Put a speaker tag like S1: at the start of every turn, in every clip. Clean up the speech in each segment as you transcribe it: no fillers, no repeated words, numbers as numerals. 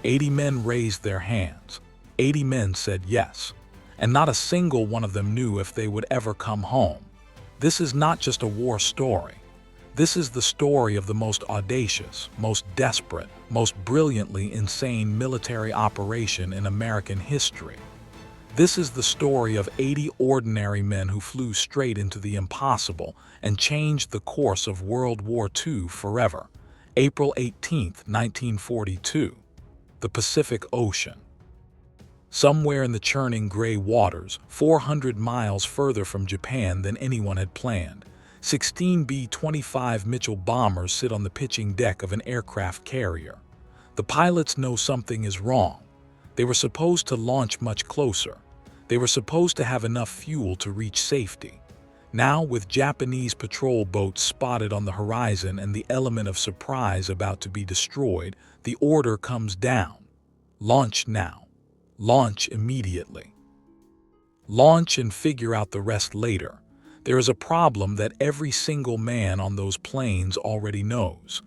S1: 80 men raised their hands. 80 men said yes. And not a single one of them knew if they would ever come home. This is not just a war story. This is the story of the most audacious, most desperate, most brilliantly insane military operation in American history. This is the story of 80 ordinary men who flew straight into the impossible and changed the course of World War II forever. April 18, 1942. The Pacific Ocean. Somewhere in the churning gray waters, 400 miles further from Japan than anyone had planned, 16 B-25 Mitchell bombers sit on the pitching deck of an aircraft carrier. The pilots know something is wrong. They were supposed to launch much closer. They were supposed to have enough fuel to reach safety. Now, with Japanese patrol boats spotted on the horizon and the element of surprise about to be destroyed, the order comes down. Launch now. Launch immediately. Launch and figure out the rest later. There is a problem that every single man on those planes already knows.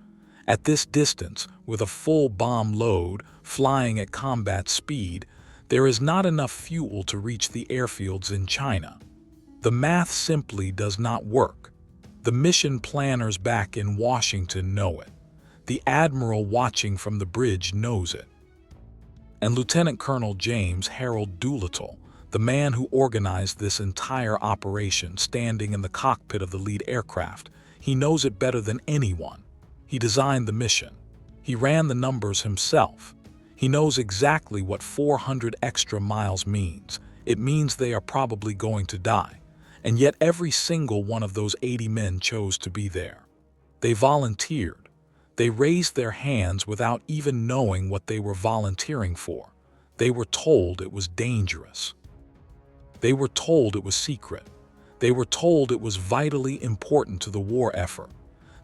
S1: At this distance, with a full bomb load, flying at combat speed, there is not enough fuel to reach the airfields in China. The math simply does not work. The mission planners back in Washington know it. The admiral watching from the bridge knows it. And Lieutenant Colonel James Harold Doolittle, the man who organized this entire operation, standing in the cockpit of the lead aircraft, he knows it better than anyone. He designed the mission. He ran the numbers himself. He knows exactly what 400 extra miles means. It means they are probably going to die. And yet every single one of those 80 men chose to be there. They volunteered. They raised their hands without even knowing what they were volunteering for. They were told it was dangerous. They were told it was secret. They were told it was vitally important to the war effort.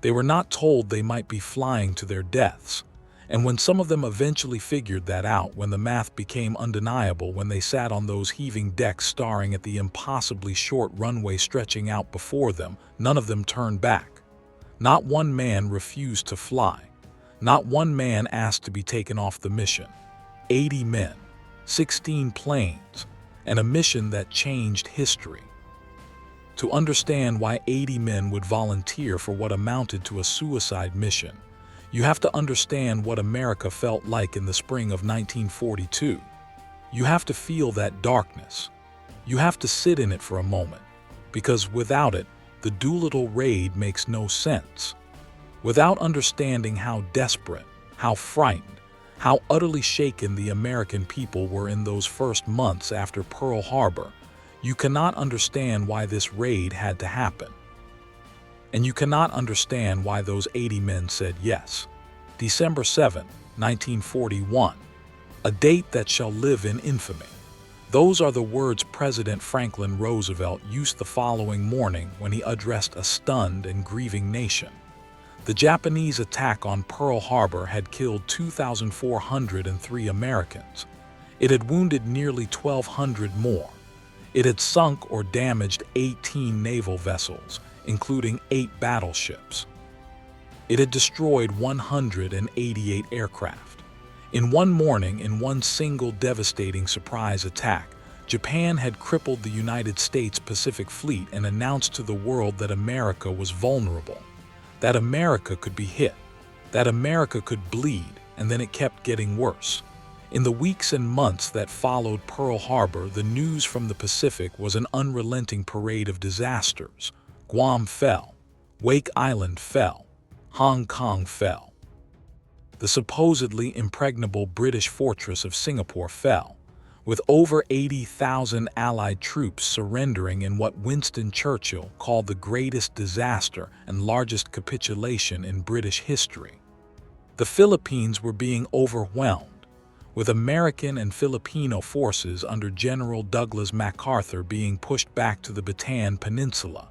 S1: They were not told they might be flying to their deaths. And when some of them eventually figured that out, when the math became undeniable, when they sat on those heaving decks staring at the impossibly short runway stretching out before them, none of them turned back. Not one man refused to fly. Not one man asked to be taken off the mission. 80 men, 16 planes, and a mission that changed history. To understand why 80 men would volunteer for what amounted to a suicide mission, you have to understand what America felt like in the spring of 1942. You have to feel that darkness. You have to sit in it for a moment, because without it, the Doolittle raid makes no sense. Without understanding how desperate, how frightened, how utterly shaken the American people were in those first months after Pearl Harbor, you cannot understand why this raid had to happen. And you cannot understand why those 80 men said yes. December 7, 1941, a date that shall live in infamy. Those are the words President Franklin Roosevelt used the following morning when he addressed a stunned and grieving nation. The Japanese attack on Pearl Harbor had killed 2,403 Americans. It had wounded nearly 1,200 more. It had sunk or damaged 18 naval vessels, including 8 battleships. It had destroyed 188 aircraft. In one morning, in one single devastating surprise attack, Japan had crippled the United States Pacific Fleet and announced to the world that America was vulnerable, that America could be hit, that America could bleed, and then it kept getting worse. In the weeks and months that followed Pearl Harbor, the news from the Pacific was an unrelenting parade of disasters. Guam fell. Wake Island fell. Hong Kong fell. The supposedly impregnable British fortress of Singapore fell, with over 80,000 Allied troops surrendering in what Winston Churchill called the greatest disaster and largest capitulation in British history. The Philippines were being overwhelmed, with American and Filipino forces under General Douglas MacArthur being pushed back to the Bataan Peninsula,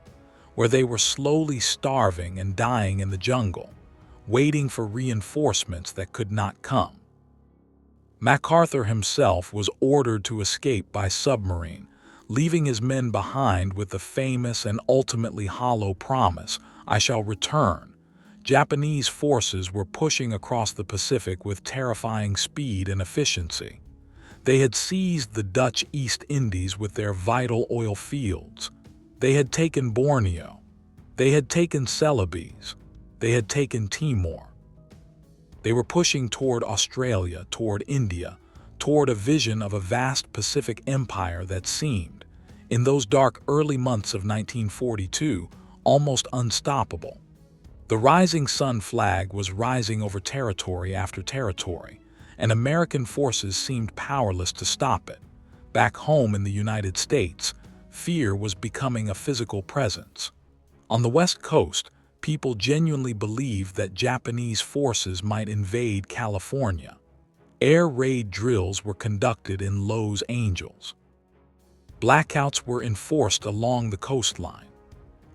S1: where they were slowly starving and dying in the jungle, waiting for reinforcements that could not come. MacArthur himself was ordered to escape by submarine, leaving his men behind with the famous and ultimately hollow promise, "I shall return." Japanese forces were pushing across the Pacific with terrifying speed and efficiency. They had seized the Dutch East Indies with their vital oil fields. They had taken Borneo. They had taken Celebes. They had taken Timor. They were pushing toward Australia, toward India, toward a vision of a vast Pacific empire that seemed, in those dark early months of 1942, almost unstoppable. The rising sun flag was rising over territory after territory, and American forces seemed powerless to stop it. Back home in the United States, fear was becoming a physical presence. On the West Coast, people genuinely believed that Japanese forces might invade California. Air raid drills were conducted in Los Angeles. Blackouts were enforced along the coastline.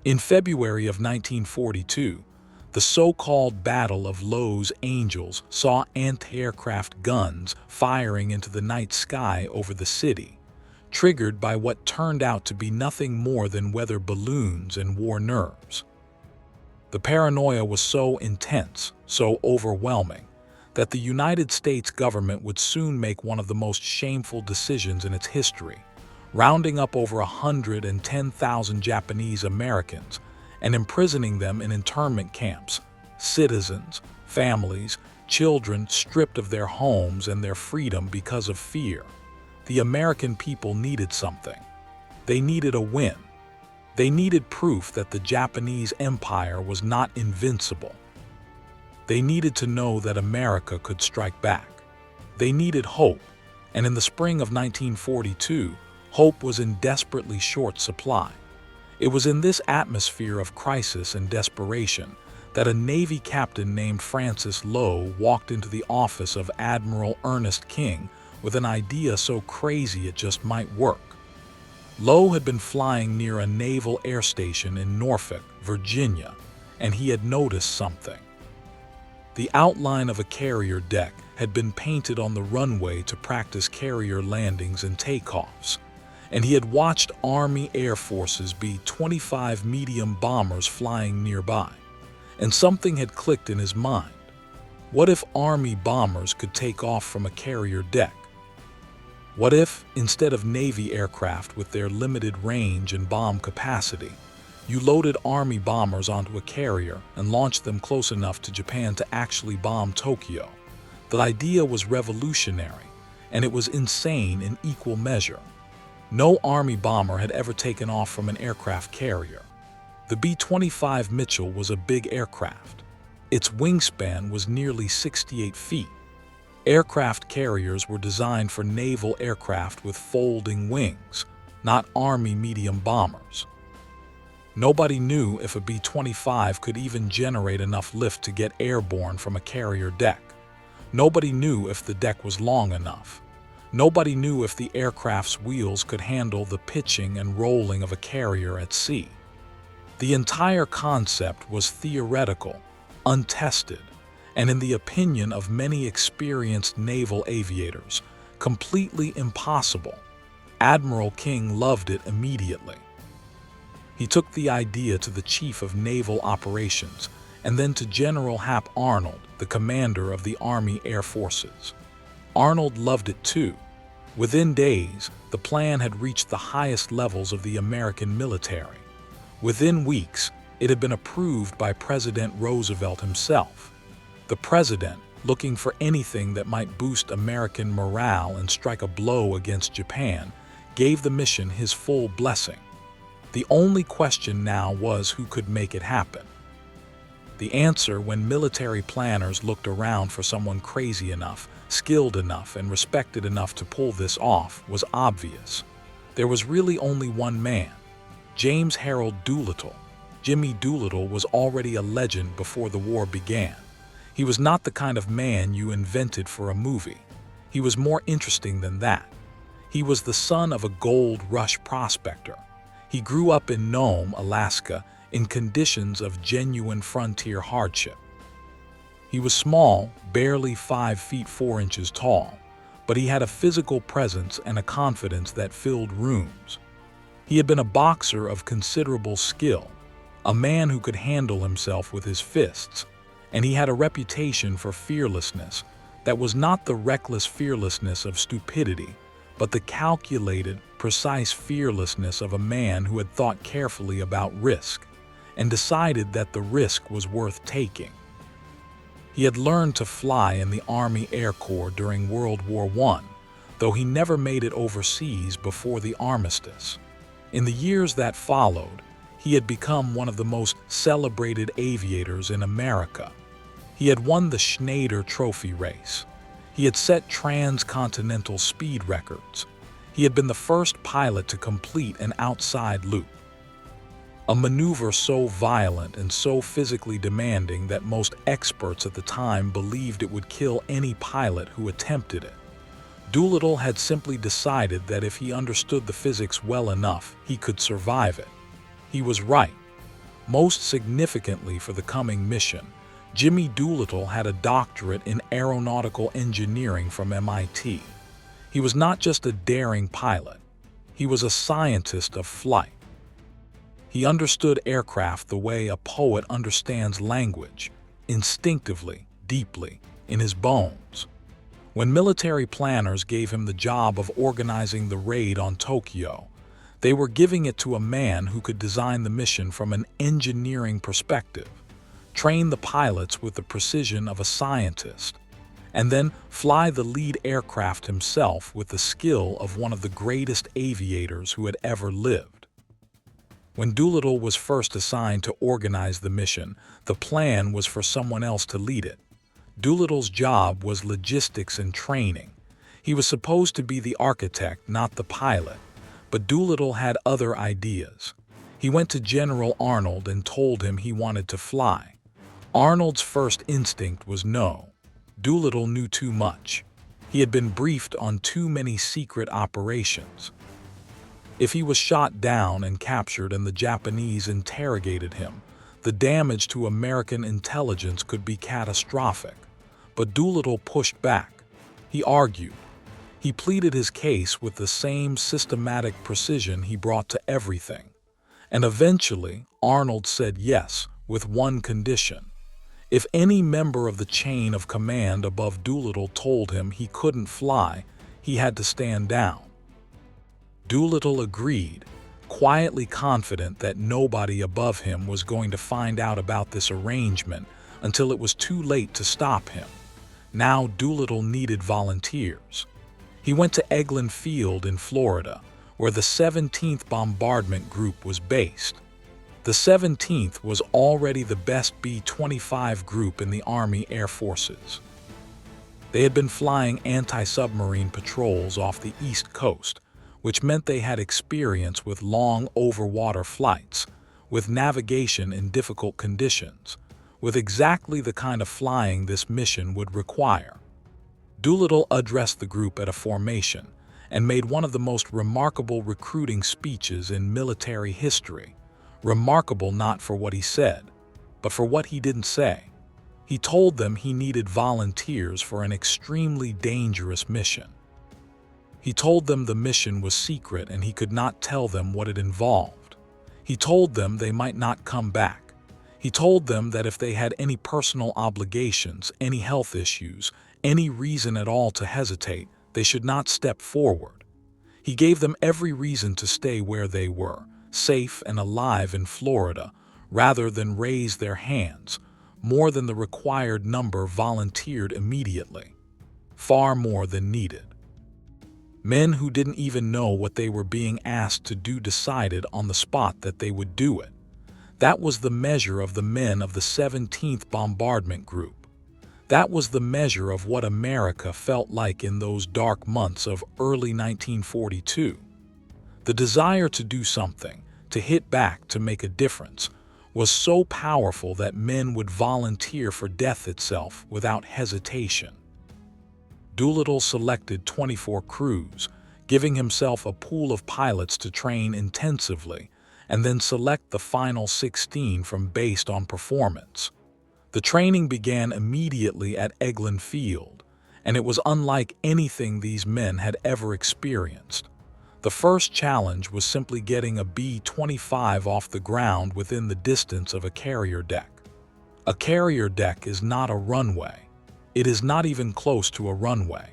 S1: In February of 1942, the so-called Battle of Los Angeles saw anti-aircraft guns firing into the night sky over the city, triggered by what turned out to be nothing more than weather balloons and war nerves. The paranoia was so intense, so overwhelming, that the United States government would soon make one of the most shameful decisions in its history, rounding up over 110,000 Japanese Americans and imprisoning them in internment camps, citizens, families, children stripped of their homes and their freedom because of fear. The American people needed something. They needed a win. They needed proof that the Japanese Empire was not invincible. They needed to know that America could strike back. They needed hope, and in the spring of 1942, hope was in desperately short supply. It was in this atmosphere of crisis and desperation that a Navy captain named Francis Lowe walked into the office of Admiral Ernest King with an idea so crazy it just might work. Lowe had been flying near a naval air station in Norfolk, Virginia, and he had noticed something. The outline of a carrier deck had been painted on the runway to practice carrier landings and takeoffs, and he had watched Army Air Force's B-25 medium bombers flying nearby, and something had clicked in his mind. What if Army bombers could take off from a carrier deck? What if, instead of Navy aircraft with their limited range and bomb capacity, you loaded Army bombers onto a carrier and launched them close enough to Japan to actually bomb Tokyo? The idea was revolutionary, and it was insane in equal measure. No Army bomber had ever taken off from an aircraft carrier. The B-25 Mitchell was a big aircraft. Its wingspan was nearly 68 feet. Aircraft carriers were designed for naval aircraft with folding wings, not Army medium bombers. Nobody knew if a B-25 could even generate enough lift to get airborne from a carrier deck. Nobody knew if the deck was long enough. Nobody knew if the aircraft's wheels could handle the pitching and rolling of a carrier at sea. The entire concept was theoretical, untested, and in the opinion of many experienced naval aviators, completely impossible. Admiral King loved it immediately. He took the idea to the Chief of Naval Operations and then to General Hap Arnold, the commander of the Army Air Forces. Arnold loved it too. Within days, the plan had reached the highest levels of the American military. Within weeks, it had been approved by President Roosevelt himself. The president, looking for anything that might boost American morale and strike a blow against Japan, gave the mission his full blessing. The only question now was who could make it happen. The answer, when military planners looked around for someone crazy enough, skilled enough, and respected enough to pull this off, was obvious. There was really only one man, James Harold Doolittle. Jimmy Doolittle was already a legend before the war began. He was not the kind of man you invented for a movie. He was more interesting than that. He was the son of a gold rush prospector. He grew up in Nome, Alaska, in conditions of genuine frontier hardship. He was small, barely 5 feet 4 inches tall, but he had a physical presence and a confidence that filled rooms. He had been a boxer of considerable skill, a man who could handle himself with his fists, and he had a reputation for fearlessness that was not the reckless fearlessness of stupidity, but the calculated, precise fearlessness of a man who had thought carefully about risk and decided that the risk was worth taking. He had learned to fly in the Army Air Corps during World War I, though he never made it overseas before the armistice. In the years that followed, he had become one of the most celebrated aviators in America. He had won the Schneider Trophy race. He had set transcontinental speed records. He had been the first pilot to complete an outside loop, a maneuver so violent and so physically demanding that most experts at the time believed it would kill any pilot who attempted it. Doolittle had simply decided that if he understood the physics well enough, he could survive it. He was right. Most significantly for the coming mission, Jimmy Doolittle had a doctorate in aeronautical engineering from MIT. He was not just a daring pilot. He was a scientist of flight. He understood aircraft the way a poet understands language, instinctively, deeply, in his bones. When military planners gave him the job of organizing the raid on Tokyo, they were giving it to a man who could design the mission from an engineering perspective, train the pilots with the precision of a scientist, and then fly the lead aircraft himself with the skill of one of the greatest aviators who had ever lived. When Doolittle was first assigned to organize the mission, the plan was for someone else to lead it. Doolittle's job was logistics and training. He was supposed to be the architect, not the pilot, but Doolittle had other ideas. He went to General Arnold and told him he wanted to fly. Arnold's first instinct was no. Doolittle knew too much. He had been briefed on too many secret operations. If he was shot down and captured and the Japanese interrogated him, the damage to American intelligence could be catastrophic. But Doolittle pushed back. He argued. He pleaded his case with the same systematic precision he brought to everything. And eventually, Arnold said yes, with one condition. If any member of the chain of command above Doolittle told him he couldn't fly, he had to stand down. Doolittle agreed, quietly confident that nobody above him was going to find out about this arrangement until it was too late to stop him. Now Doolittle needed volunteers. He went to Eglin Field in Florida, where the 17th Bombardment Group was based. The 17th was already the best B-25 group in the Army Air Forces. They had been flying anti-submarine patrols off the East Coast, which meant they had experience with long overwater flights, with navigation in difficult conditions, with exactly the kind of flying this mission would require. Doolittle addressed the group at a formation and made one of the most remarkable recruiting speeches in military history. Remarkable not for what he said, but for what he didn't say. He told them he needed volunteers for an extremely dangerous mission. He told them the mission was secret and he could not tell them what it involved. He told them they might not come back. He told them that if they had any personal obligations, any health issues, any reason at all to hesitate, they should not step forward. He gave them every reason to stay where they were, safe and alive in Florida, rather than raise their hands. More than the required number volunteered immediately. Far more than needed. Men who didn't even know what they were being asked to do decided on the spot that they would do it. That was the measure of the men of the 17th Bombardment Group. That was the measure of what America felt like in those dark months of early 1942. The desire to do something, to hit back, to make a difference, was so powerful that men would volunteer for death itself without hesitation. Doolittle selected 24 crews, giving himself a pool of pilots to train intensively, and then select the final 16 from based on performance. The training began immediately at Eglin Field, and it was unlike anything these men had ever experienced. The first challenge was simply getting a B-25 off the ground within the distance of a carrier deck. A carrier deck is not a runway. It is not even close to a runway.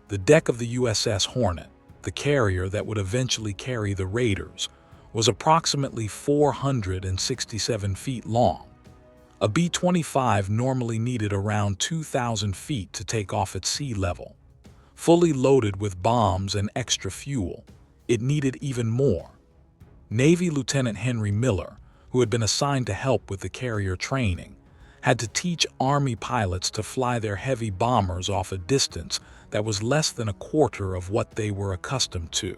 S1: The deck of the USS Hornet, the carrier that would eventually carry the Raiders, was approximately 467 feet long. A B-25 normally needed around 2,000 feet to take off at sea level. Fully loaded with bombs and extra fuel, it needed even more. Navy Lieutenant Henry Miller, who had been assigned to help with the carrier training, had to teach Army pilots to fly their heavy bombers off a distance that was less than a quarter of what they were accustomed to.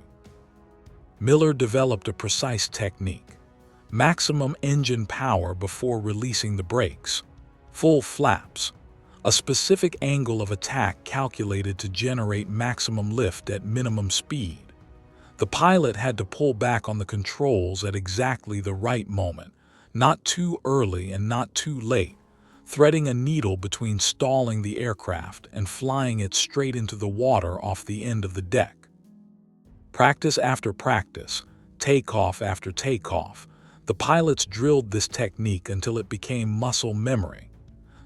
S1: Miller developed a precise technique: maximum engine power before releasing the brakes, full flaps, a specific angle of attack calculated to generate maximum lift at minimum speed. The pilot had to pull back on the controls at exactly the right moment, not too early and not too late, threading a needle between stalling the aircraft and flying it straight into the water off the end of the deck. Practice after practice, takeoff after takeoff, the pilots drilled this technique until it became muscle memory.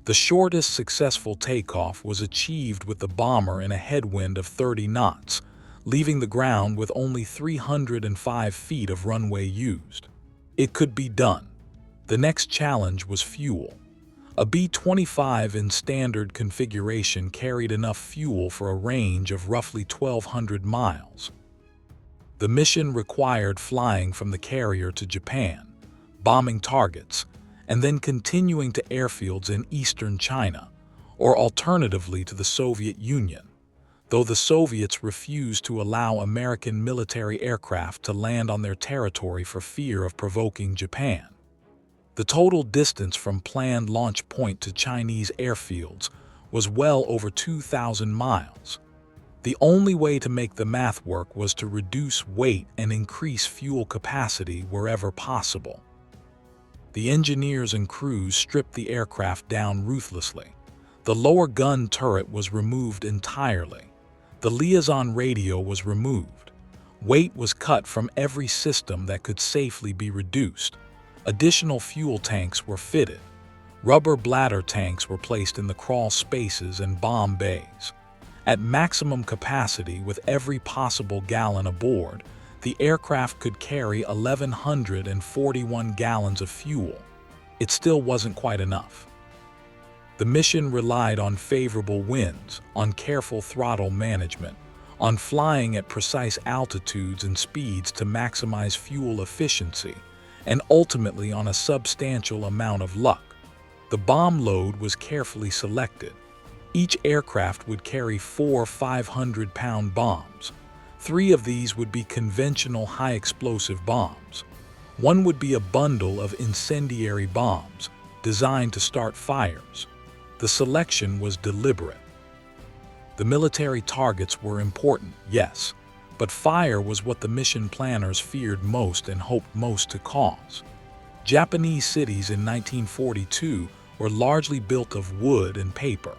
S1: The shortest successful takeoff was achieved with the bomber in a headwind of 30 knots, leaving the ground with only 305 feet of runway used. It could be done. The next challenge was fuel. A B-25 in standard configuration carried enough fuel for a range of roughly 1,200 miles. The mission required flying from the carrier to Japan, bombing targets, and then continuing to airfields in eastern China, or alternatively to the Soviet Union, though the Soviets refused to allow American military aircraft to land on their territory for fear of provoking Japan. The total distance from planned launch point to Chinese airfields was well over 2,000 miles. The only way to make the math work was to reduce weight and increase fuel capacity wherever possible. The engineers and crews stripped the aircraft down ruthlessly. The lower gun turret was removed entirely. The liaison radio was removed. Weight was cut from every system that could safely be reduced. Additional fuel tanks were fitted. Rubber bladder tanks were placed in the crawl spaces and bomb bays. At maximum capacity with every possible gallon aboard, the aircraft could carry 1,141 gallons of fuel. It still wasn't quite enough. The mission relied on favorable winds, on careful throttle management, on flying at precise altitudes and speeds to maximize fuel efficiency, and ultimately on a substantial amount of luck. The bomb load was carefully selected. Each aircraft would carry 4 500-pound bombs. 3 of these would be conventional high-explosive bombs. 1 would be a bundle of incendiary bombs, designed to start fires. The selection was deliberate. The military targets were important, yes, but fire was what the mission planners feared most and hoped most to cause. Japanese cities in 1942 were largely built of wood and paper.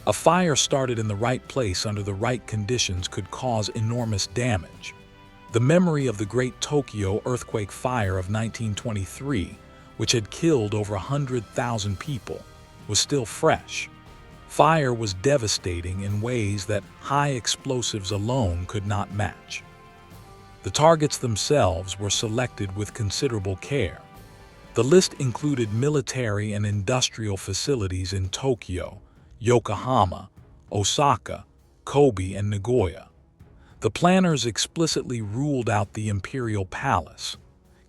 S1: A fire started in the right place under the right conditions could cause enormous damage. The memory of the Great Tokyo Earthquake Fire of 1923, which had killed over 100,000 people, was still fresh. Fire was devastating in ways that high explosives alone could not match. The targets themselves were selected with considerable care. The list included military and industrial facilities in Tokyo, Yokohama, Osaka, Kobe, and Nagoya. The planners explicitly ruled out the imperial palace.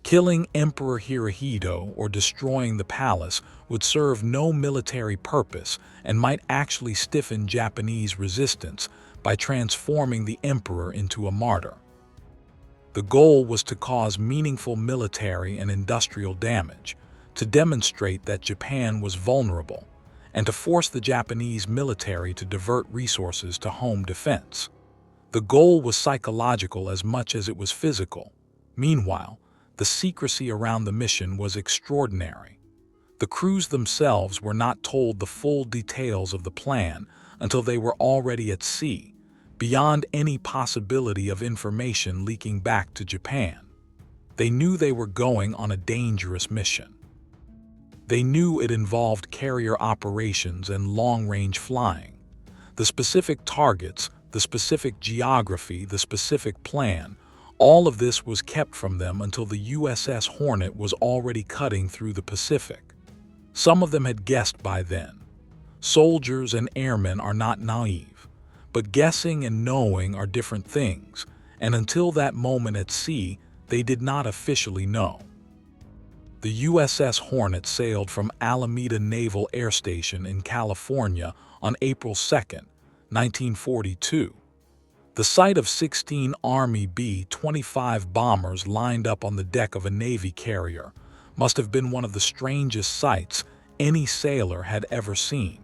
S1: Killing Emperor Hirohito or destroying the palace would serve no military purpose and might actually stiffen Japanese resistance by transforming the emperor into a martyr. The goal was to cause meaningful military and industrial damage, to demonstrate that Japan was vulnerable, and to force the Japanese military to divert resources to home defense. The goal was psychological as much as it was physical. Meanwhile, the secrecy around the mission was extraordinary. The crews themselves were not told the full details of the plan until they were already at sea, beyond any possibility of information leaking back to Japan. They knew they were going on a dangerous mission. They knew it involved carrier operations and long-range flying. The specific targets, the specific geography, the specific plan, all of this was kept from them until the USS Hornet was already cutting through the Pacific. Some of them had guessed by then. Soldiers and airmen are not naive, but guessing and knowing are different things, and until that moment at sea, they did not officially know. The USS Hornet sailed from Alameda Naval Air Station in California on April 2, 1942. The sight of 16 Army B-25 bombers lined up on the deck of a Navy carrier must have been one of the strangest sights any sailor had ever seen.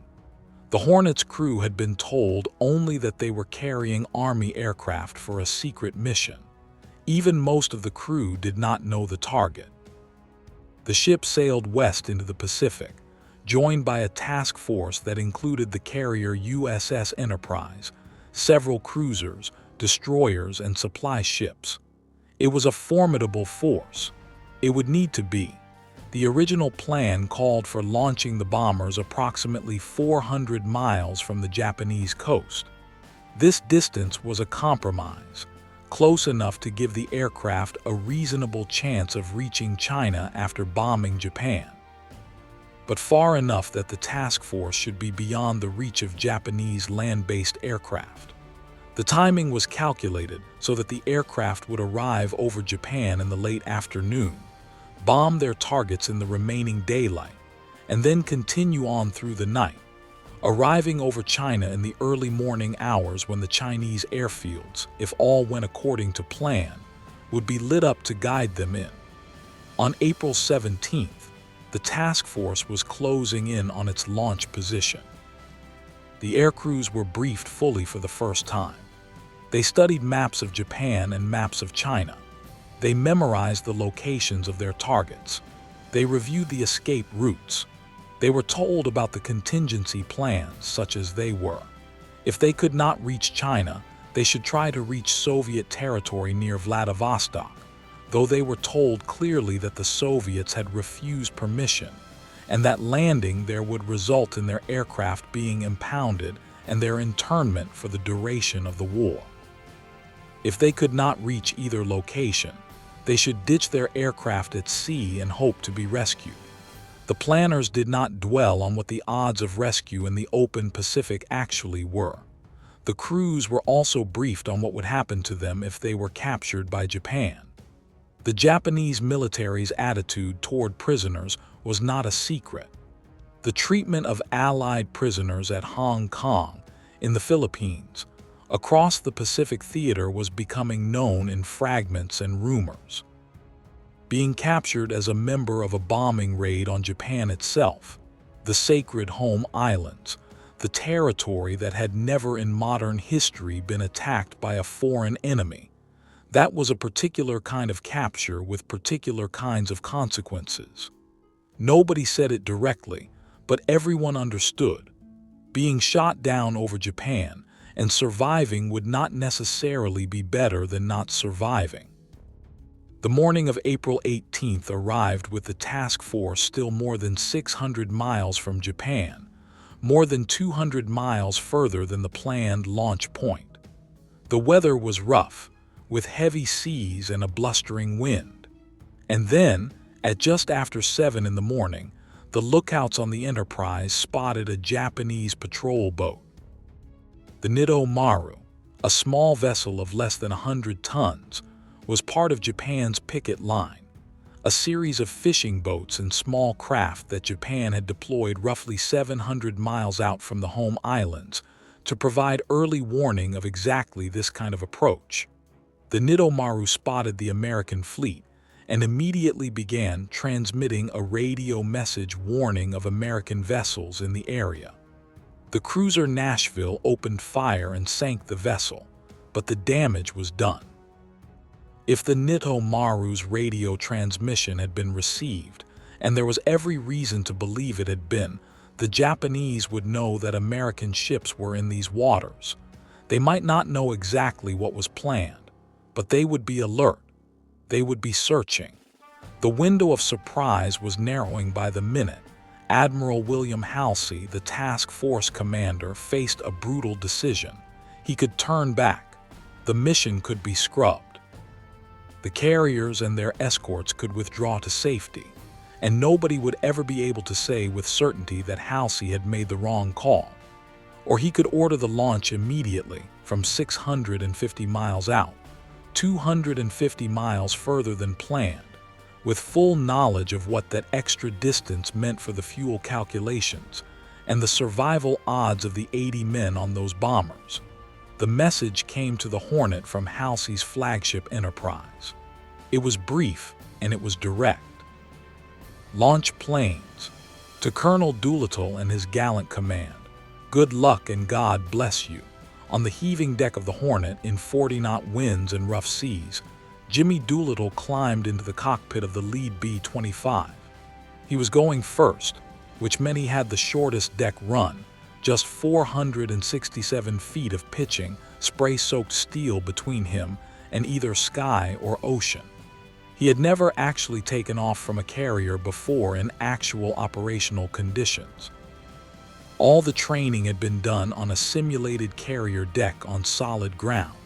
S1: The Hornet's crew had been told only that they were carrying Army aircraft for a secret mission. Even most of the crew did not know the target. The ship sailed west into the Pacific, joined by a task force that included the carrier USS Enterprise, several cruisers, destroyers, and supply ships. It was a formidable force. It would need to be. The original plan called for launching the bombers approximately 400 miles from the Japanese coast. This distance was a compromise, close enough to give the aircraft a reasonable chance of reaching China after bombing Japan, but far enough that the task force should be beyond the reach of Japanese land-based aircraft. The timing was calculated so that the aircraft would arrive over Japan in the late afternoon, bomb their targets in the remaining daylight, and then continue on through the night, arriving over China in the early morning hours when the Chinese airfields, if all went according to plan, would be lit up to guide them in. On April 17th, the task force was closing in on its launch position. The air crews were briefed fully for the first time. They studied maps of Japan and maps of China. They memorized the locations of their targets. They reviewed the escape routes. They were told about the contingency plans, such as they were. If they could not reach China, they should try to reach Soviet territory near Vladivostok, though they were told clearly that the Soviets had refused permission, and that landing there would result in their aircraft being impounded and their internment for the duration of the war. If they could not reach either location, they should ditch their aircraft at sea and hope to be rescued. The planners did not dwell on what the odds of rescue in the open Pacific actually were. The crews were also briefed on what would happen to them if they were captured by Japan. The Japanese military's attitude toward prisoners was not a secret. The treatment of Allied prisoners at Hong Kong, in the Philippines, across the Pacific theater was becoming known in fragments and rumors. Being captured as a member of a bombing raid on Japan itself, the sacred home islands, the territory that had never in modern history been attacked by a foreign enemy, that was a particular kind of capture with particular kinds of consequences. Nobody said it directly, but everyone understood. Being shot down over Japan and surviving would not necessarily be better than not surviving. The morning of April 18th arrived with the task force still more than 600 miles from Japan, more than 200 miles further than the planned launch point. The weather was rough, with heavy seas and a blustering wind. And then, at just after 7 in the morning, the lookouts on the Enterprise spotted a Japanese patrol boat. The Nito Maru, a small vessel of less than 100 tons, was part of Japan's picket line, a series of fishing boats and small craft that Japan had deployed roughly 700 miles out from the home islands to provide early warning of exactly this kind of approach. The Nito Maru spotted the American fleet and immediately began transmitting a radio message warning of American vessels in the area. The cruiser Nashville opened fire and sank the vessel, but the damage was done. If the Nito Maru's radio transmission had been received, and there was every reason to believe it had been, the Japanese would know that American ships were in these waters. They might not know exactly what was planned, but they would be alert. They would be searching. The window of surprise was narrowing by the minute, Admiral William Halsey, the task force commander, faced a brutal decision. He could turn back. The mission could be scrubbed. The carriers and their escorts could withdraw to safety, and nobody would ever be able to say with certainty that Halsey had made the wrong call. Or he could order the launch immediately from 650 miles out, 250 miles further than planned, with full knowledge of what that extra distance meant for the fuel calculations and the survival odds of the 80 men on those bombers. The message came to the Hornet from Halsey's flagship Enterprise. It was brief and it was direct. Launch planes. To Colonel Doolittle and his gallant command, good luck and God bless you. On the heaving deck of the Hornet, in 40-knot winds and rough seas, Jimmy Doolittle climbed into the cockpit of the lead B-25. He was going first, which meant he had the shortest deck run, just 467 feet of pitching, spray-soaked steel between him and either sky or ocean. He had never actually taken off from a carrier before in actual operational conditions. All the training had been done on a simulated carrier deck on solid ground.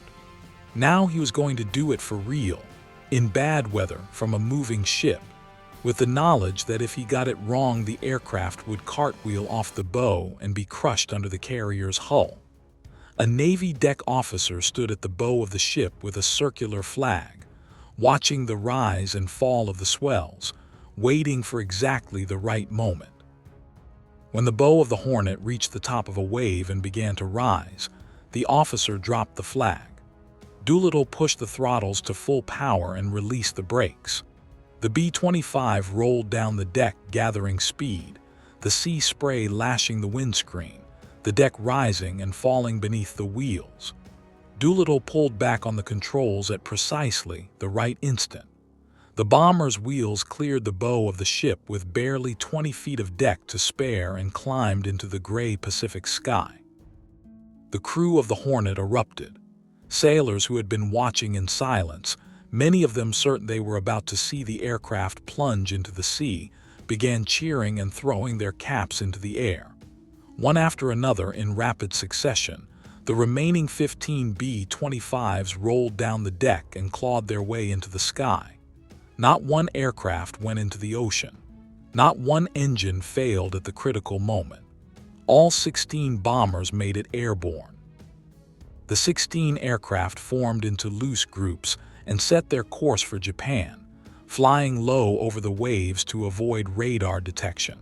S1: Now he was going to do it for real, in bad weather from a moving ship, with the knowledge that if he got it wrong, the aircraft would cartwheel off the bow and be crushed under the carrier's hull. A Navy deck officer stood at the bow of the ship with a circular flag, watching the rise and fall of the swells, waiting for exactly the right moment. When the bow of the Hornet reached the top of a wave and began to rise, the officer dropped the flag. Doolittle pushed the throttles to full power and released the brakes. The B-25 rolled down the deck, gathering speed, the sea spray lashing the windscreen, the deck rising and falling beneath the wheels. Doolittle pulled back on the controls at precisely the right instant. The bomber's wheels cleared the bow of the ship with barely 20 feet of deck to spare and climbed into the gray Pacific sky. The crew of the Hornet erupted. Sailors who had been watching in silence, many of them certain they were about to see the aircraft plunge into the sea, began cheering and throwing their caps into the air. One after another in rapid succession, the remaining 15 B-25s rolled down the deck and clawed their way into the sky. Not one aircraft went into the ocean. Not one engine failed at the critical moment. All 16 bombers made it airborne. The 16 aircraft formed into loose groups and set their course for Japan, flying low over the waves to avoid radar detection.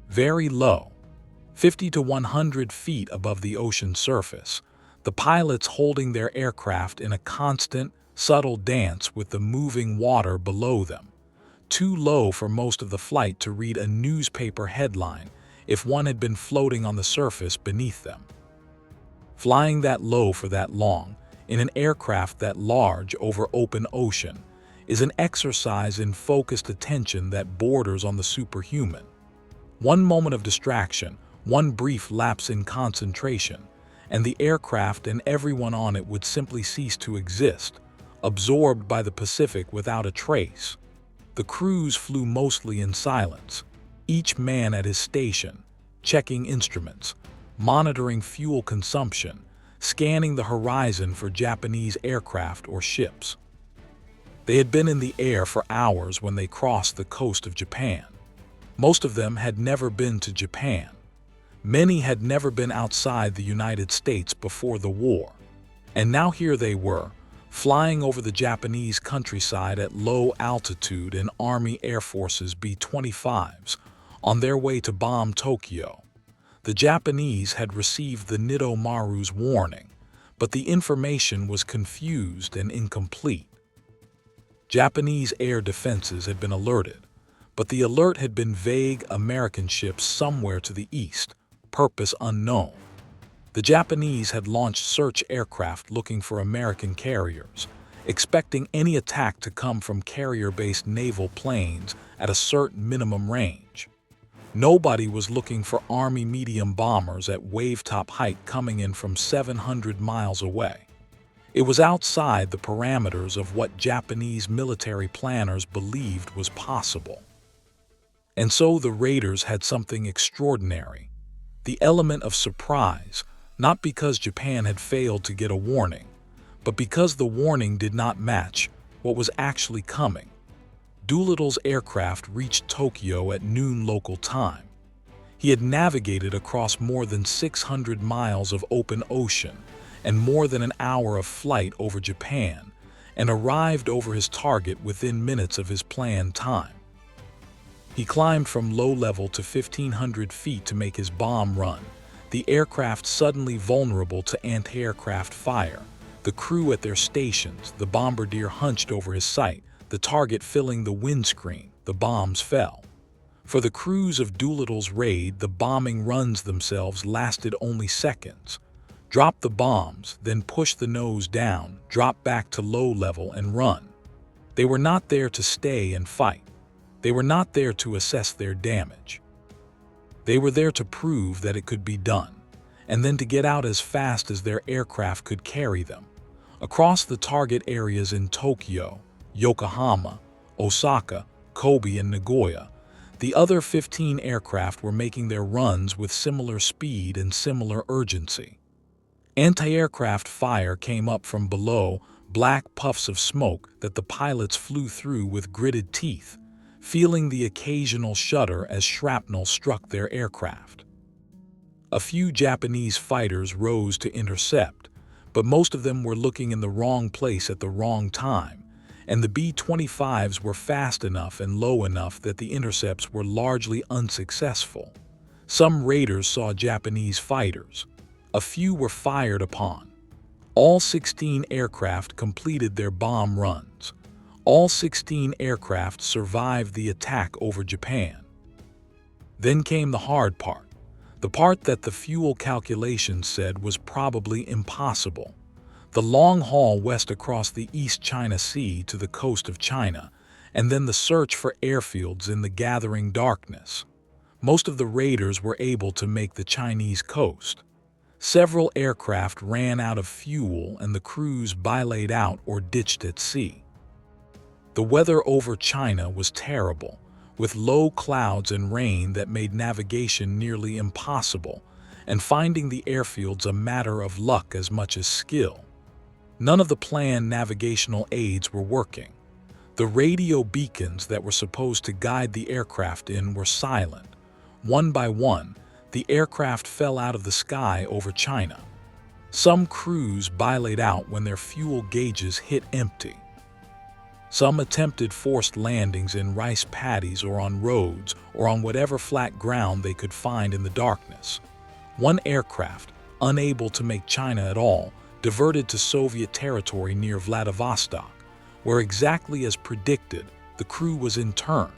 S1: Very low, 50 to 100 feet above the ocean surface, the pilots holding their aircraft in a constant, subtle dance with the moving water below them, too low for most of the flight to read a newspaper headline if one had been floating on the surface beneath them. Flying that low for that long, in an aircraft that large over open ocean, is an exercise in focused attention that borders on the superhuman. One moment of distraction, one brief lapse in concentration, and the aircraft and everyone on it would simply cease to exist, absorbed by the Pacific without a trace. The crews flew mostly in silence, each man at his station, checking instruments, monitoring fuel consumption, scanning the horizon for Japanese aircraft or ships. They had been in the air for hours when they crossed the coast of Japan. Most of them had never been to Japan. Many had never been outside the United States before the war. And now here they were, flying over the Japanese countryside at low altitude in Army Air Force's B-25s, on their way to bomb Tokyo. The Japanese had received the Nito Maru's warning, but the information was confused and incomplete. Japanese air defenses had been alerted, but the alert had been vague American ships somewhere to the east, purpose unknown. The Japanese had launched search aircraft looking for American carriers, expecting any attack to come from carrier-based naval planes at a certain minimum range. Nobody was looking for Army medium bombers at wave-top height coming in from 700 miles away. It was outside the parameters of what Japanese military planners believed was possible. And so the raiders had something extraordinary. The element of surprise, not because Japan had failed to get a warning, but because the warning did not match what was actually coming. Doolittle's aircraft reached Tokyo at noon local time. He had navigated across more than 600 miles of open ocean and more than an hour of flight over Japan, and arrived over his target within minutes of his planned time. He climbed from low level to 1,500 feet to make his bomb run, the aircraft suddenly vulnerable to anti-aircraft fire, the crew at their stations, the bombardier hunched over his sight, the target filling the windscreen. The bombs fell. For the crews of Doolittle's raid, the bombing runs themselves lasted only seconds. Drop the bombs, then push the nose down, drop back to low level and run. They were not there to stay and fight. They were not there to assess their damage. They were there to prove that it could be done, and then to get out as fast as their aircraft could carry them. Across the target areas in Tokyo, Yokohama, Osaka, Kobe, and Nagoya, the other 15 aircraft were making their runs with similar speed and similar urgency. Anti-aircraft fire came up from below, black puffs of smoke that the pilots flew through with gritted teeth, feeling the occasional shudder as shrapnel struck their aircraft. A few Japanese fighters rose to intercept, but most of them were looking in the wrong place at the wrong time, and the B-25s were fast enough and low enough that the intercepts were largely unsuccessful. Some raiders saw Japanese fighters. A few were fired upon. All 16 aircraft completed their bomb runs. All 16 aircraft survived the attack over Japan. Then came the hard part, the part that the fuel calculations said was probably impossible. The long haul west across the East China Sea to the coast of China, and then the search for airfields in the gathering darkness. Most of the raiders were able to make the Chinese coast. Several aircraft ran out of fuel and the crews bilayed out or ditched at sea. The weather over China was terrible, with low clouds and rain that made navigation nearly impossible, and finding the airfields a matter of luck as much as skill. None of the planned navigational aids were working. The radio beacons that were supposed to guide the aircraft in were silent. One by one, the aircraft fell out of the sky over China. Some crews bilayed out when their fuel gauges hit empty. Some attempted forced landings in rice paddies or on roads or on whatever flat ground they could find in the darkness. One aircraft, unable to make China at all, diverted to Soviet territory near Vladivostok, where exactly as predicted, the crew was interned.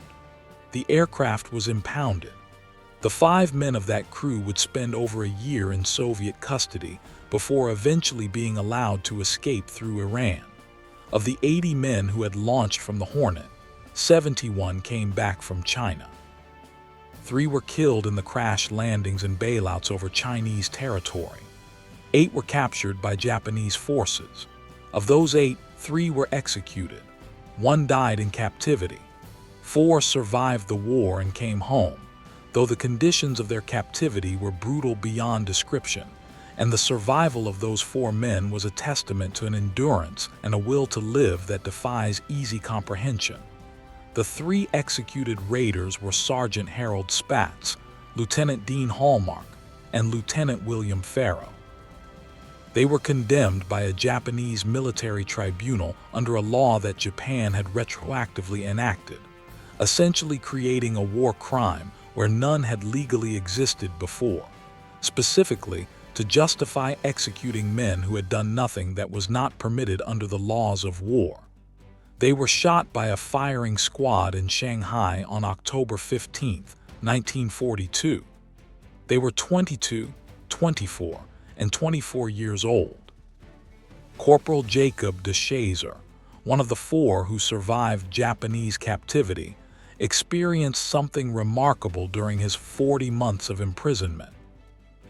S1: The aircraft was impounded. The 5 men of that crew would spend over a year in Soviet custody before eventually being allowed to escape through Iran. Of the 80 men who had launched from the Hornet, 71 came back from China. 3 were killed in the crash landings and bailouts over Chinese territory. 8 were captured by Japanese forces. Of those 8, 3 were executed. 1 died in captivity. 4 survived the war and came home, though the conditions of their captivity were brutal beyond description, and the survival of those 4 men was a testament to an endurance and a will to live that defies easy comprehension. The 3 executed raiders were Sergeant Harold Spatz, Lieutenant Dean Hallmark, and Lieutenant William Farrow. They were condemned by a Japanese military tribunal under a law that Japan had retroactively enacted, essentially creating a war crime where none had legally existed before, specifically to justify executing men who had done nothing that was not permitted under the laws of war. They were shot by a firing squad in Shanghai on October 15, 1942. They were 22, 24, and 24 years old. Corporal Jacob de Chazer, one of the 4 who survived Japanese captivity, experienced something remarkable during his 40 months of imprisonment.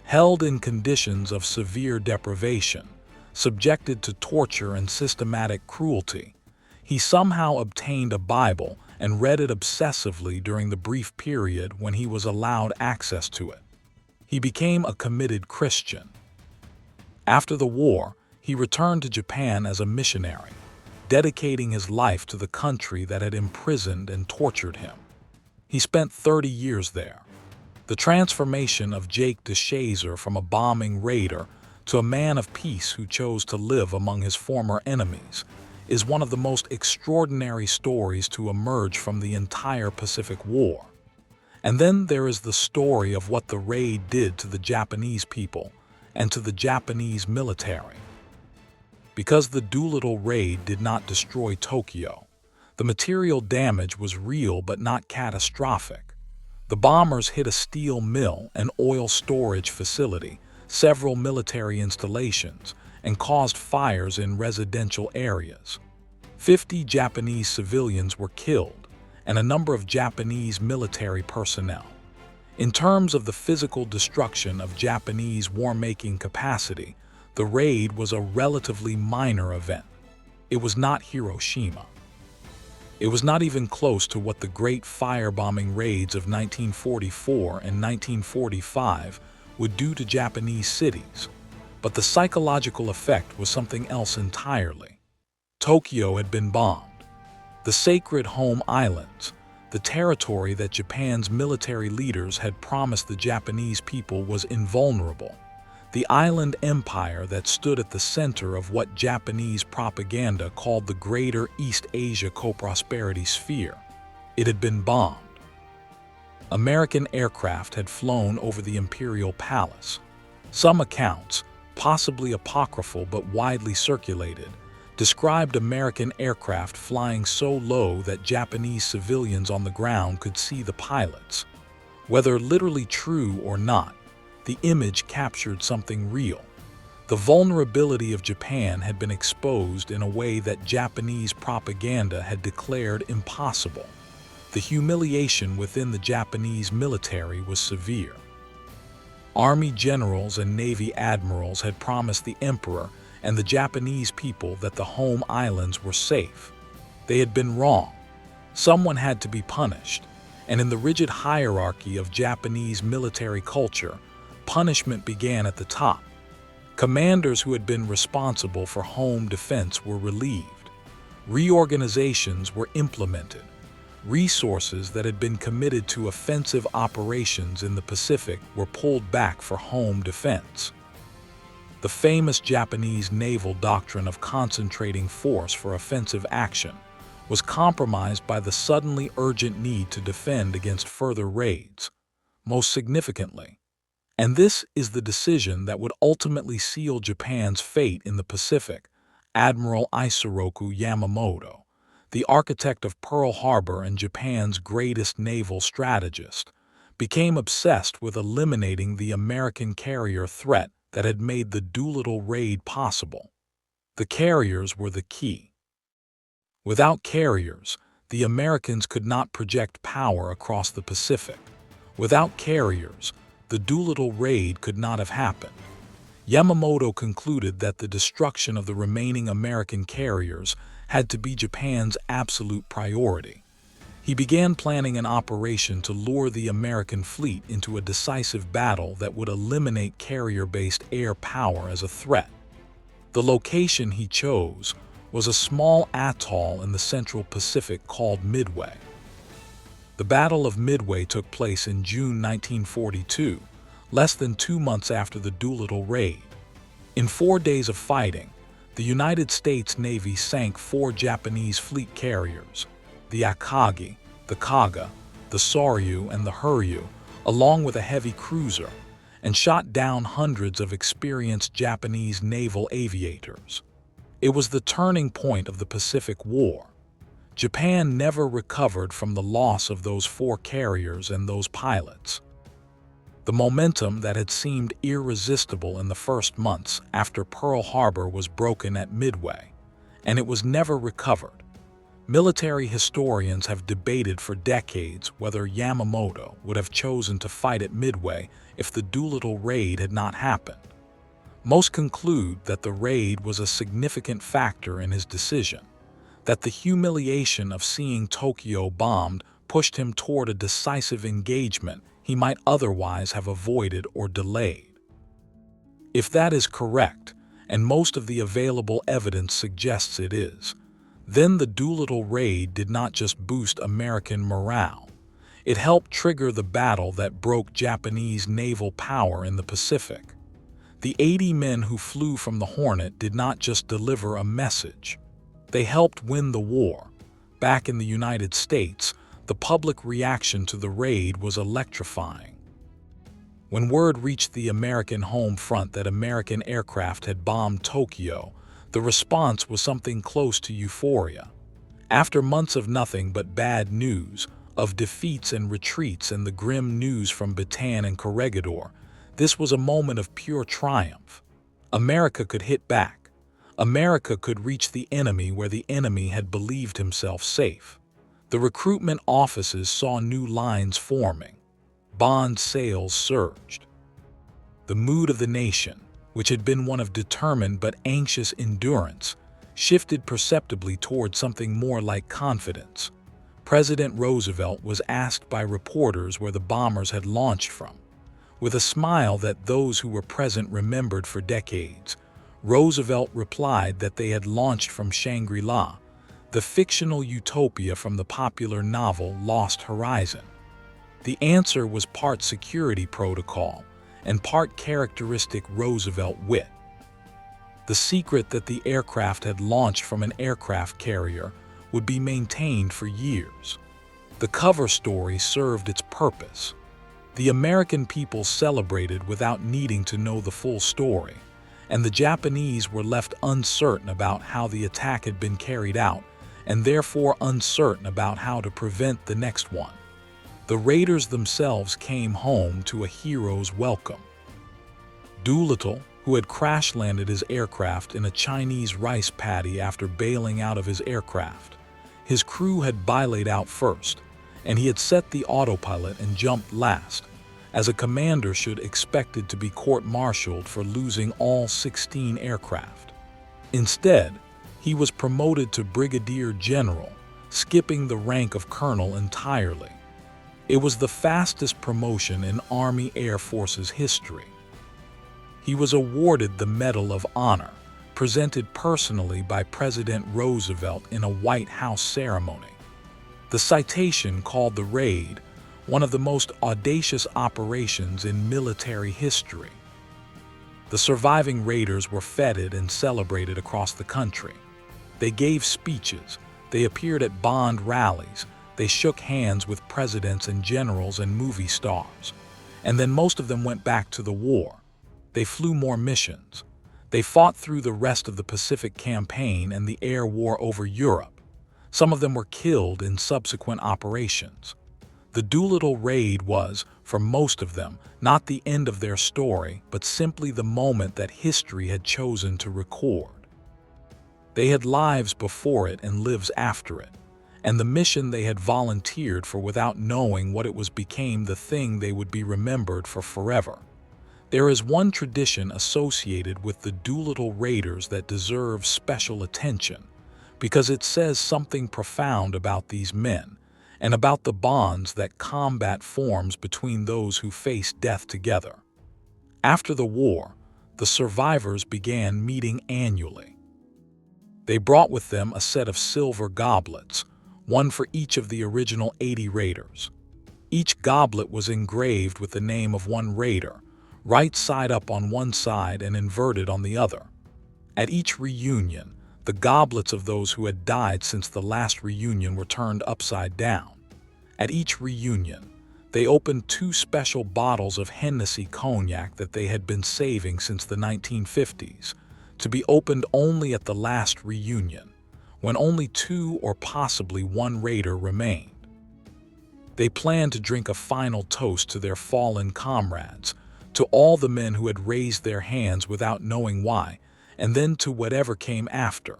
S1: Held in conditions of severe deprivation, subjected to torture and systematic cruelty, he somehow obtained a Bible and read it obsessively during the brief period when he was allowed access to it. He became a committed Christian. After the war, he returned to Japan as a missionary, dedicating his life to the country that had imprisoned and tortured him. He spent 30 years there. The transformation of Jake DeShazer from a bombing raider to a man of peace who chose to live among his former enemies is one of the most extraordinary stories to emerge from the entire Pacific War. And then there is the story of what the raid did to the Japanese people and to the Japanese military. Because the Doolittle raid did not destroy Tokyo, the material damage was real but not catastrophic. The bombers hit a steel mill, an oil storage facility, several military installations, and caused fires in residential areas. 50 Japanese civilians were killed, and a number of Japanese military personnel. In terms of the physical destruction of Japanese war-making capacity, the raid was a relatively minor event. It was not Hiroshima. It was not even close to what the great firebombing raids of 1944 and 1945 would do to Japanese cities, but the psychological effect was something else entirely. Tokyo had been bombed. The sacred home islands, the territory that Japan's military leaders had promised the Japanese people, was invulnerable. The island empire that stood at the center of what Japanese propaganda called the Greater East Asia Co-Prosperity Sphere. It had been bombed. American aircraft had flown over the Imperial Palace. Some accounts, possibly apocryphal but widely circulated, described American aircraft flying so low that Japanese civilians on the ground could see the pilots. Whether literally true or not, the image captured something real. The vulnerability of Japan had been exposed in a way that Japanese propaganda had declared impossible. The humiliation within the Japanese military was severe. Army generals and Navy admirals had promised the emperor and the Japanese people that the home islands were safe. They had been wrong. Someone had to be punished, and in the rigid hierarchy of Japanese military culture, punishment began at the top. Commanders who had been responsible for home defense were relieved. Reorganizations were implemented. Resources that had been committed to offensive operations in the Pacific were pulled back for home defense. The famous Japanese naval doctrine of concentrating force for offensive action was compromised by the suddenly urgent need to defend against further raids. Most significantly, and this is the decision that would ultimately seal Japan's fate in the Pacific, Admiral Isoroku Yamamoto, the architect of Pearl Harbor and Japan's greatest naval strategist, became obsessed with eliminating the American carrier threat that had made the Doolittle raid possible. The carriers were the key. Without carriers, the Americans could not project power across the Pacific. Without carriers, the Doolittle raid could not have happened. Yamamoto concluded that the destruction of the remaining American carriers had to be Japan's absolute priority. He began planning an operation to lure the American fleet into a decisive battle that would eliminate carrier-based air power as a threat. The location he chose was a small atoll in the Central Pacific called Midway. The Battle of Midway took place in June 1942, less than 2 months after the Doolittle raid. In 4 days of fighting, the United States Navy sank 4 Japanese fleet carriers, the Akagi, the Kaga, the Soryu, and the Huryu, along with a heavy cruiser, and shot down hundreds of experienced Japanese naval aviators. It was the turning point of the Pacific War. Japan never recovered from the loss of those 4 carriers and those pilots. The momentum that had seemed irresistible in the first months after Pearl Harbor was broken at Midway, and it was never recovered. Military historians have debated for decades whether Yamamoto would have chosen to fight at Midway if the Doolittle raid had not happened. Most conclude that the raid was a significant factor in his decision, that the humiliation of seeing Tokyo bombed pushed him toward a decisive engagement he might otherwise have avoided or delayed. If that is correct, and most of the available evidence suggests it is, then the Doolittle raid did not just boost American morale. It helped trigger the battle that broke Japanese naval power in the Pacific. The 80 men who flew from the Hornet did not just deliver a message. They helped win the war. Back in the United States, the public reaction to the raid was electrifying. When word reached the American home front that American aircraft had bombed Tokyo, the response was something close to euphoria. After months of nothing but bad news, of defeats and retreats and the grim news from Bataan and Corregidor, this was a moment of pure triumph. America could hit back. America could reach the enemy where the enemy had believed himself safe. The recruitment offices saw new lines forming. Bond sales surged. The mood of the nation, which had been one of determined but anxious endurance, shifted perceptibly toward something more like confidence. President Roosevelt was asked by reporters where the bombers had launched from. With a smile that those who were present remembered for decades, Roosevelt replied that they had launched from Shangri-La, the fictional utopia from the popular novel Lost Horizon. The answer was part security protocol and part characteristic Roosevelt wit. The secret that the aircraft had launched from an aircraft carrier would be maintained for years. The cover story served its purpose. The American people celebrated without needing to know the full story, and the Japanese were left uncertain about how the attack had been carried out, and therefore uncertain about how to prevent the next one. The raiders themselves came home to a hero's welcome. Doolittle, who had crash-landed his aircraft in a Chinese rice paddy after bailing out of his aircraft. His crew had bilayed out first, and he had set the autopilot and jumped last, as a commander should expected to be court-martialed for losing all 16 aircraft. Instead, he was promoted to brigadier general, skipping the rank of colonel entirely. It was the fastest promotion in Army Air Force's history. He was awarded the Medal of Honor, presented personally by President Roosevelt in a White House ceremony. The citation called the raid one of the most audacious operations in military history. The surviving raiders were feted and celebrated across the country. They gave speeches, they appeared at Bond rallies, they shook hands with presidents and generals and movie stars. And then most of them went back to the war. They flew more missions. They fought through the rest of the Pacific Campaign and the air war over Europe. Some of them were killed in subsequent operations. The Doolittle raid was, for most of them, not the end of their story, but simply the moment that history had chosen to record. They had lives before it and lives after it, and the mission they had volunteered for without knowing what it was became the thing they would be remembered for forever. There is one tradition associated with the Doolittle raiders that deserves special attention, because it says something profound about these men, and about the bonds that combat forms between those who face death together. After the war, the survivors began meeting annually. They brought with them a set of silver goblets, one for each of the original 80 raiders. Each goblet was engraved with the name of one raider, right side up on one side and inverted on the other. At each reunion, the goblets of those who had died since the last reunion were turned upside down. At each reunion, they opened 2 special bottles of Hennessy cognac that they had been saving since the 1950s, to be opened only at the last reunion, when only 2 or possibly 1 raider remained. They planned to drink a final toast to their fallen comrades, to all the men who had raised their hands without knowing why, and then to whatever came after.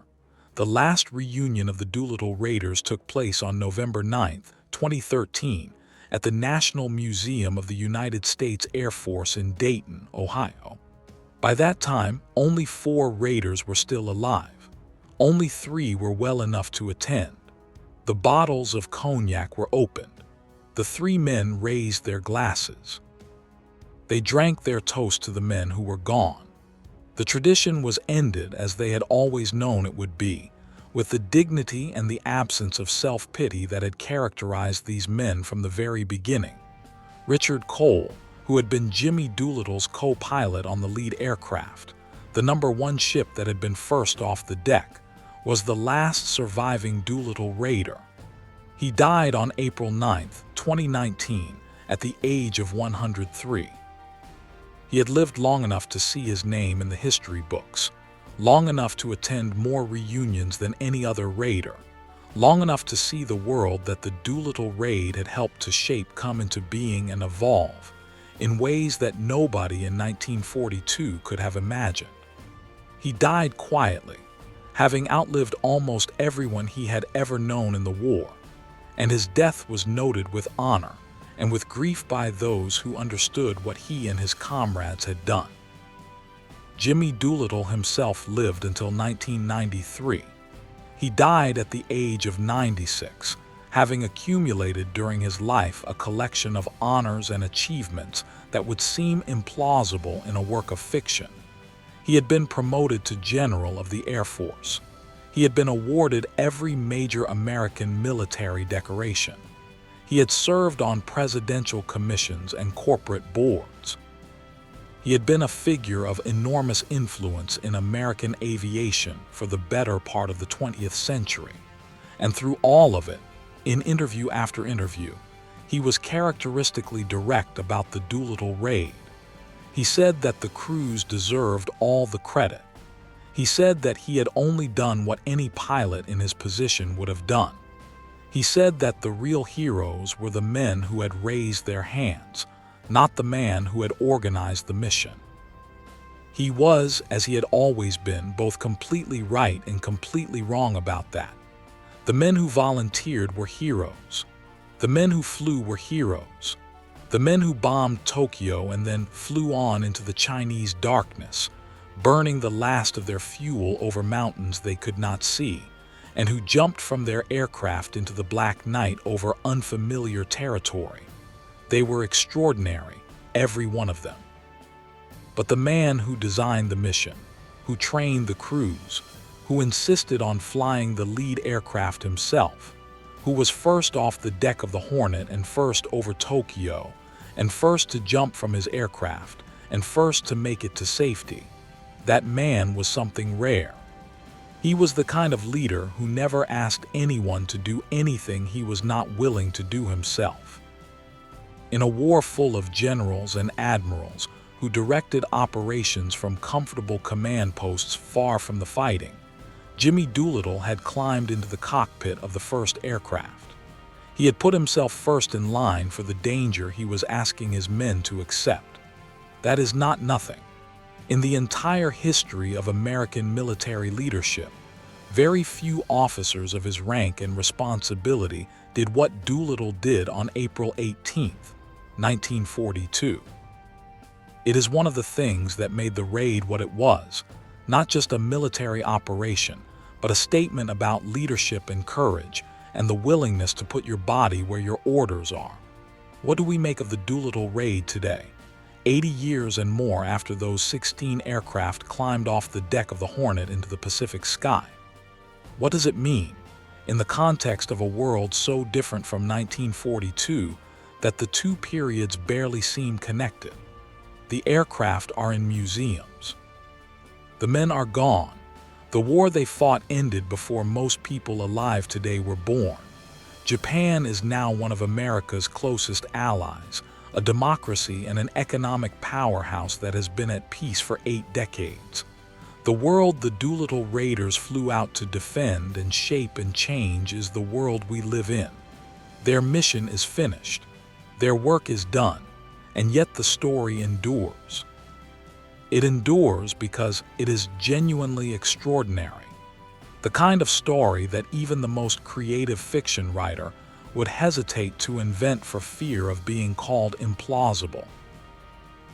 S1: The last reunion of the Doolittle Raiders took place on November 9, 2013, at the National Museum of the United States Air Force in Dayton, Ohio. By that time, only 4 raiders were still alive. Only 3 were well enough to attend. The bottles of cognac were opened. The 3 men raised their glasses. They drank their toast to the men who were gone. The tradition was ended as they had always known it would be, with the dignity and the absence of self-pity that had characterized these men from the very beginning. Richard Cole, who had been Jimmy Doolittle's co-pilot on the lead aircraft, the #1 ship that had been first off the deck, was the last surviving Doolittle raider. He died on April 9, 2019, at the age of 103. He had lived long enough to see his name in the history books, long enough to attend more reunions than any other raider, long enough to see the world that the Doolittle raid had helped to shape come into being and evolve in ways that nobody in 1942 could have imagined. He died quietly, having outlived almost everyone he had ever known in the war, and his death was noted with honor and with grief by those who understood what he and his comrades had done. Jimmy Doolittle himself lived until 1993. He died at the age of 96, having accumulated during his life a collection of honors and achievements that would seem implausible in a work of fiction. He had been promoted to General of the Air Force. He had been awarded every major American military decoration. He had served on presidential commissions and corporate boards. He had been a figure of enormous influence in American aviation for the better part of the 20th century. And through all of it, in interview after interview, he was characteristically direct about the Doolittle raid. He said that the crews deserved all the credit. He said that he had only done what any pilot in his position would have done. He said that the real heroes were the men who had raised their hands, not the man who had organized the mission. He was, as he had always been, both completely right and completely wrong about that. The men who volunteered were heroes. The men who flew were heroes. The men who bombed Tokyo and then flew on into the Chinese darkness, burning the last of their fuel over mountains they could not see, and who jumped from their aircraft into the black night over unfamiliar territory. They were extraordinary, every one of them. But the man who designed the mission, who trained the crews, who insisted on flying the lead aircraft himself, who was first off the deck of the Hornet and first over Tokyo, and first to jump from his aircraft, and first to make it to safety, that man was something rare. He was the kind of leader who never asked anyone to do anything he was not willing to do himself. In a war full of generals and admirals who directed operations from comfortable command posts far from the fighting, Jimmy Doolittle had climbed into the cockpit of the first aircraft. He had put himself first in line for the danger he was asking his men to accept. That is not nothing. In the entire history of American military leadership, very few officers of his rank and responsibility did what Doolittle did on April 18, 1942. It is one of the things that made the raid what it was, not just a military operation, but a statement about leadership and courage, and the willingness to put your body where your orders are. What do we make of the Doolittle raid today, 80 years and more after those 16 aircraft climbed off the deck of the Hornet into the Pacific sky? What does it mean, in the context of a world so different from 1942 that the two periods barely seem connected? The aircraft are in museums. The men are gone. The war they fought ended before most people alive today were born. Japan is now one of America's closest allies, a democracy and an economic powerhouse that has been at peace for 8 decades. The world the Doolittle raiders flew out to defend and shape and change is the world we live in. Their mission is finished. Their work is done, and yet the story endures. It endures because it is genuinely extraordinary. The kind of story that even the most creative fiction writer would hesitate to invent for fear of being called implausible.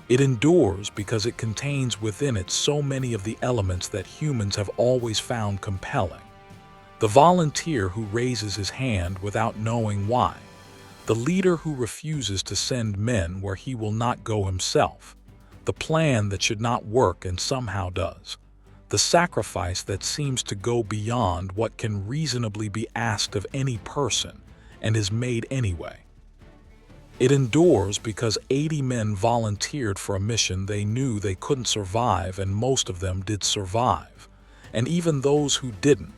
S1: It endures because it contains within it so many of the elements that humans have always found compelling. The volunteer who raises his hand without knowing why. The leader who refuses to send men where he will not go himself. The plan that should not work and somehow does. The sacrifice that seems to go beyond what can reasonably be asked of any person and is made anyway. It endures because 80 men volunteered for a mission they knew they couldn't survive, and most of them did survive. And even those who didn't,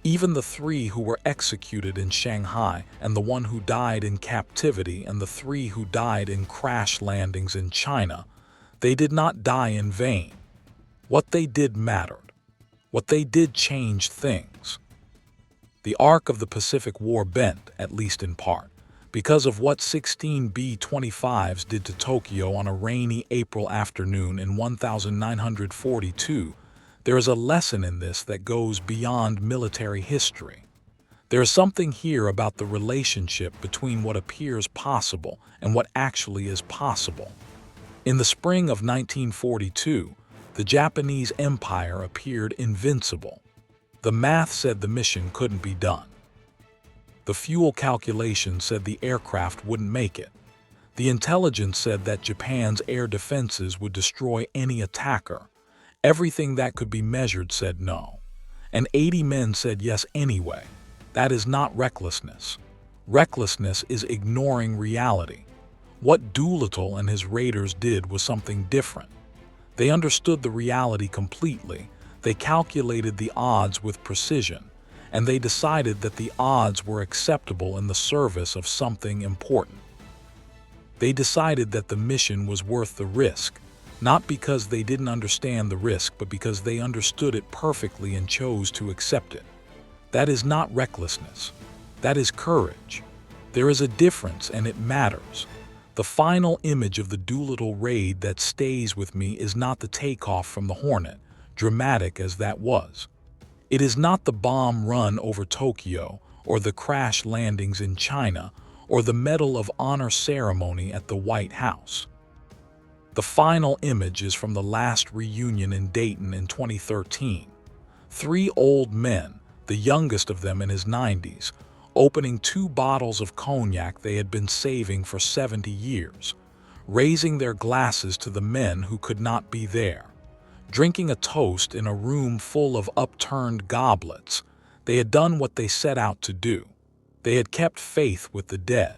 S1: even the 3 who were executed in Shanghai, and the 1 who died in captivity, and the 3 who died in crash landings in China, they did not die in vain. What they did mattered. What they did changed things. The arc of the Pacific War bent, at least in part, because of what 16 B-25s did to Tokyo on a rainy April afternoon in 1942. There is a lesson in this that goes beyond military history. There is something here about the relationship between what appears possible and what actually is possible. In the spring of 1942, the Japanese Empire appeared invincible. The math said the mission couldn't be done. The fuel calculation said the aircraft wouldn't make it. The intelligence said that Japan's air defenses would destroy any attacker. Everything that could be measured said no. And 80 men said yes anyway. That is not recklessness. Recklessness is ignoring reality. What Doolittle and his raiders did was something different. They understood the reality completely. They calculated the odds with precision. And they decided that the odds were acceptable in the service of something important. They decided that the mission was worth the risk, not because they didn't understand the risk, but because they understood it perfectly and chose to accept it. That is not recklessness. That is courage. There is a difference, and it matters. The final image of the Doolittle raid that stays with me is not the takeoff from the Hornet, dramatic as that was. It is not the bomb run over Tokyo, or the crash landings in China, or the Medal of Honor ceremony at the White House. The final image is from the last reunion in Dayton in 2013. 3 old men, the youngest of them in his 90s, opening 2 bottles of cognac they had been saving for 70 years, raising their glasses to the men who could not be there. Drinking a toast in a room full of upturned goblets. They had done what they set out to do. They had kept faith with the dead.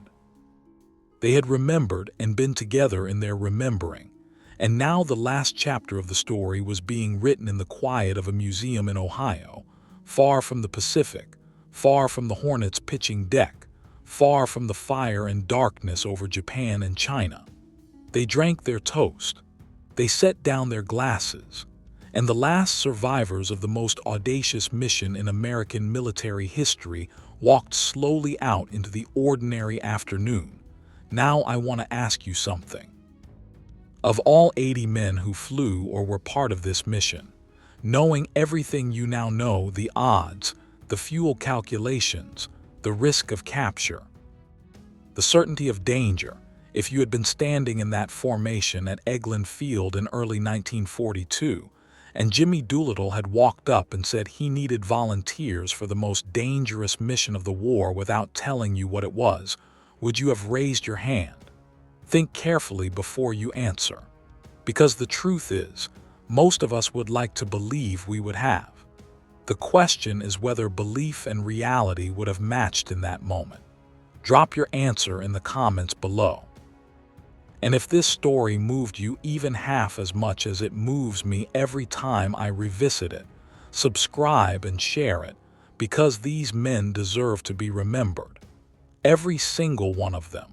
S1: They had remembered and been together in their remembering. And now the last chapter of the story was being written in the quiet of a museum in Ohio, far from the Pacific, far from the Hornet's pitching deck, far from the fire and darkness over Japan and China. They drank their toast. They set down their glasses, and the last survivors of the most audacious mission in American military history walked slowly out into the ordinary afternoon. Now I want to ask you something. Of all 80 men who flew or were part of this mission, knowing everything you now know, the odds, the fuel calculations, the risk of capture, the certainty of danger, if you had been standing in that formation at Eglin Field in early 1942, and Jimmy Doolittle had walked up and said he needed volunteers for the most dangerous mission of the war without telling you what it was, would you have raised your hand? Think carefully before you answer. Because the truth is, most of us would like to believe we would have. The question is whether belief and reality would have matched in that moment. Drop your answer in the comments below. And if this story moved you even half as much as it moves me every time I revisit it, subscribe and share it, because these men deserve to be remembered. Every single one of them.